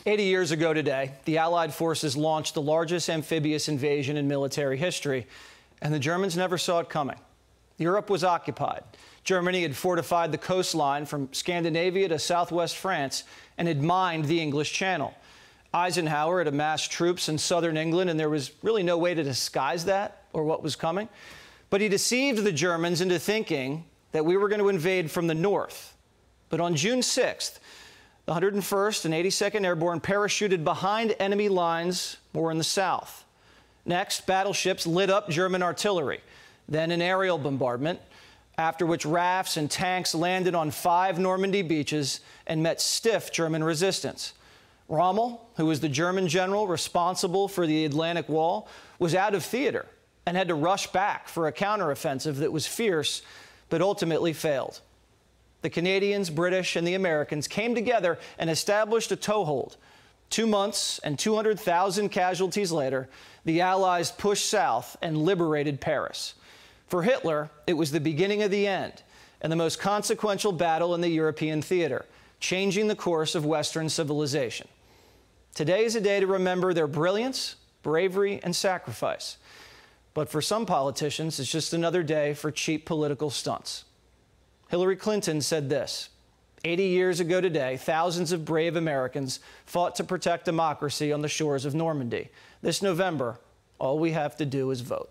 80 years ago today, the Allied forces launched the largest amphibious invasion in military history, and the Germans never saw it coming. Europe was occupied. Germany had fortified the coastline from Scandinavia to southwest France and had mined the English Channel. Eisenhower had amassed troops in southern England, and there was really no way to disguise that or what was coming. But he deceived the Germans into thinking that we were going to invade from the north. But on June 6th, the 101st and 82nd Airborne parachuted behind enemy lines more in the south. Next, battleships lit up German artillery, then an aerial bombardment, after which rafts and tanks landed on 5 Normandy beaches and met stiff German resistance. Rommel, who was the German general responsible for the Atlantic Wall, was out of theater and had to rush back for a counteroffensive that was fierce but ultimately failed. The Canadians, British, and the Americans came together and established a toehold. 2 months and 200,000 casualties later, the Allies pushed south and liberated Paris. For Hitler, it was the beginning of the end and the most consequential battle in the European theater, changing the course of Western civilization. Today is a day to remember their brilliance, bravery, and sacrifice. But for some politicians, it's just another day for cheap political stunts. Hillary Clinton said this: 80 years ago today, thousands of brave Americans fought to protect democracy on the shores of Normandy. This November, all we have to do is vote.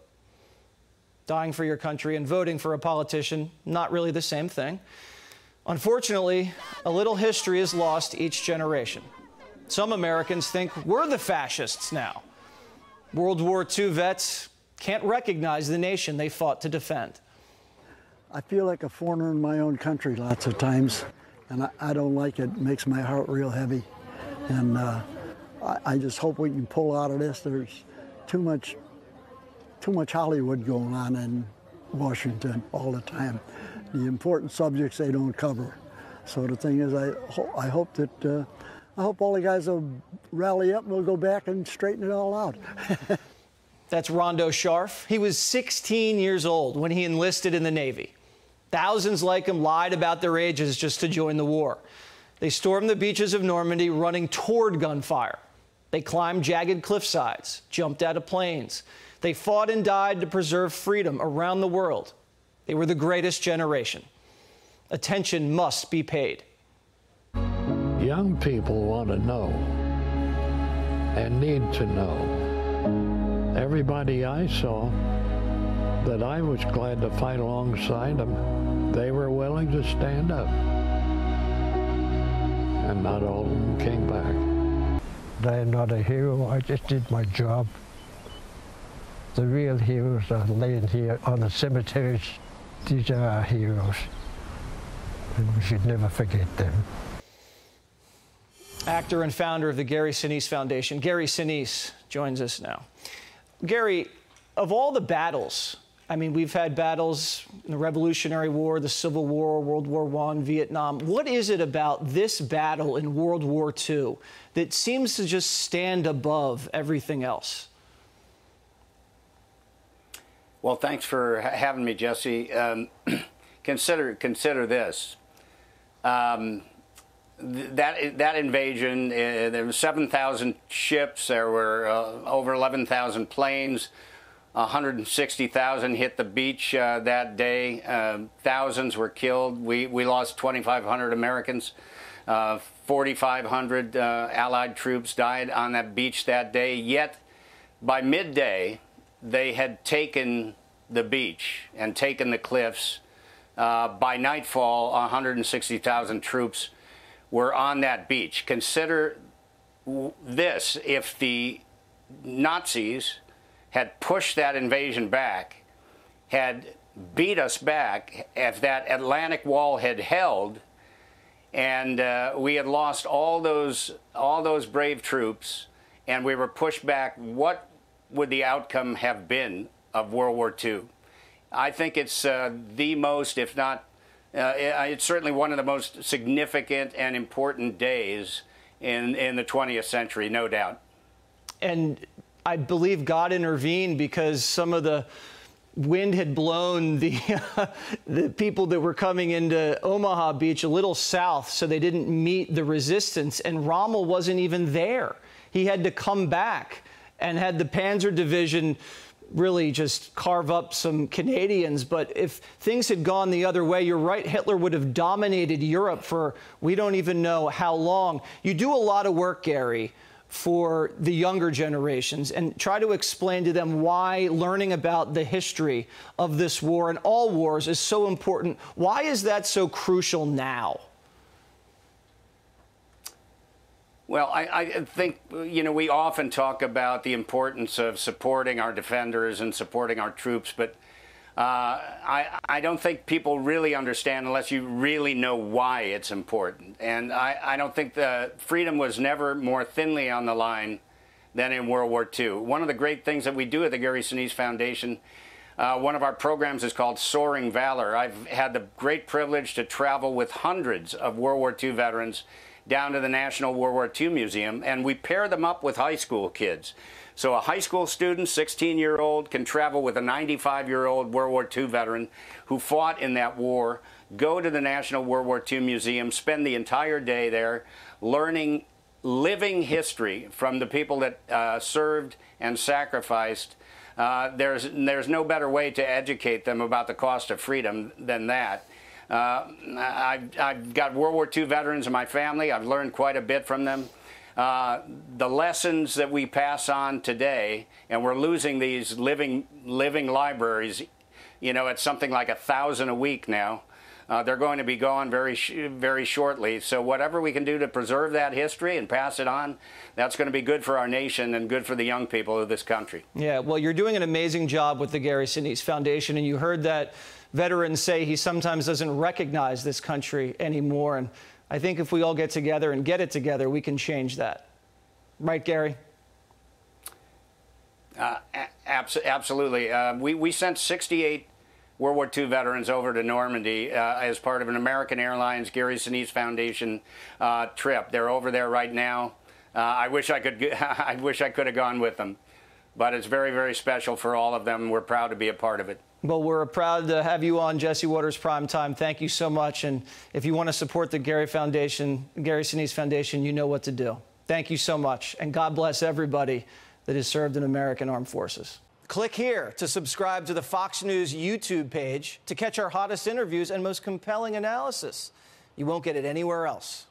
Dying for your country and voting for a politician, not really the same thing. Unfortunately, a little history is lost each generation. Some Americans think we're the fascists now. World War II vets can't recognize the nation they fought to defend. I feel like a foreigner in my own country lots of times, and I don't like it. It makes my heart real heavy. And I just hope we can pull out of this. There's too much Hollywood going on in Washington all the time. The important subjects they don't cover. So the thing is, I hope that I hope all the guys will rally up and we'll go back and straighten it all out. That's Rondo Sharf. He was 16 years old when he enlisted in the Navy. Thousands like him lied about their ages just to join the war. They stormed the beaches of Normandy running toward gunfire. They climbed jagged cliff sides, jumped out of planes. They fought and died to preserve freedom around the world. They were the greatest generation. Attention must be paid. Young people want to know and need to know. Everybody I saw that I was glad to fight alongside them, they were willing to stand up. And not all of them came back. I'm not a hero, I just did my job. The real heroes are laying here on the cemeteries. These are our heroes, and we should never forget them. Actor and founder of the Gary Sinise Foundation, Gary Sinise, joins us now. Gary, of all the battles, I mean, we've had battles in the Revolutionary War, the Civil War, World War I, Vietnam. What is it about this battle in World War II that seems to just stand above everything else? Well, thanks for having me, Jesse. Consider this. That invasion, there were 7,000 ships, there were over 11,000 planes, 160,000 hit the beach that day, thousands were killed. We lost 2,500 Americans, 4,500 Allied troops died on that beach that day, yet by midday they had taken the beach and taken the cliffs. By nightfall, 160,000 troops were on that beach. Consider this: if the Nazis had pushed that invasion back, had beat us back, if that Atlantic Wall had held, and we had lost all those brave troops, and we were pushed back, what would the outcome have been of World War II? I think it's the most, if not, it's certainly one of the most significant and important days in the 20th century, no doubt. And I believe God intervened because some of the wind had blown the people that were coming into Omaha Beach a little south, so they didn't meet the resistance, and Rommel wasn't even there. He had to come back and had the Panzer Division really just carve up some Canadians. But if things had gone the other way, you're right, Hitler would have dominated Europe for we don't even know how long. You do a lot of work, Gary, for the younger generations, and try to explain to them why learning about the history of this war and all wars is so important. Why is that so crucial now? Well, I think, you know, we often talk about the importance of supporting our defenders and supporting our troops, but I don't think people really understand unless you really know why it's important. And I don't think the freedom was never more thinly on the line than in World War II. One of the great things that we do at the Gary Sinise Foundation, one of our programs is called Soaring Valor. I've had the great privilege to travel with hundreds of World War II veterans down to the National World War II Museum, and we pair them up with high school kids. So a high school student, 16-year-old, can travel with a 95-year-old World War II veteran who fought in that war, go to the National World War II Museum, spend the entire day there learning living history from the people that served and sacrificed. There's no better way to educate them about the cost of freedom than that. I've got World War II veterans in my family. I've learned quite a bit from them. The lessons that we pass on today, and we're losing these living libraries, you know, it's something like 1,000 a week now. They're going to be gone very shortly. So whatever we can do to preserve that history and pass it on, that's going to be good for our nation and good for the young people of this country. Yeah, well, you're doing an amazing job with the Gary Sinise Foundation, and you heard that veteran say he sometimes doesn't recognize this country anymore. And I think if we all get together and get it together, we can change that. Right, Gary? Absolutely. We sent 68 World War II veterans over to Normandy as part of an American Airlines Gary Sinise Foundation trip. They're over there right now. I wish I could have gone with them, but it's very, very special for all of them. We're proud to be a part of it. Well, we're proud to have you on Jesse Watters Primetime. Thank you so much. And if you want to support the Gary Sinise Foundation, you know what to do. Thank you so much. And God bless everybody that has served in American Armed Forces. Click here to subscribe to the Fox News YouTube page to catch our hottest interviews and most compelling analysis. You won't get it anywhere else.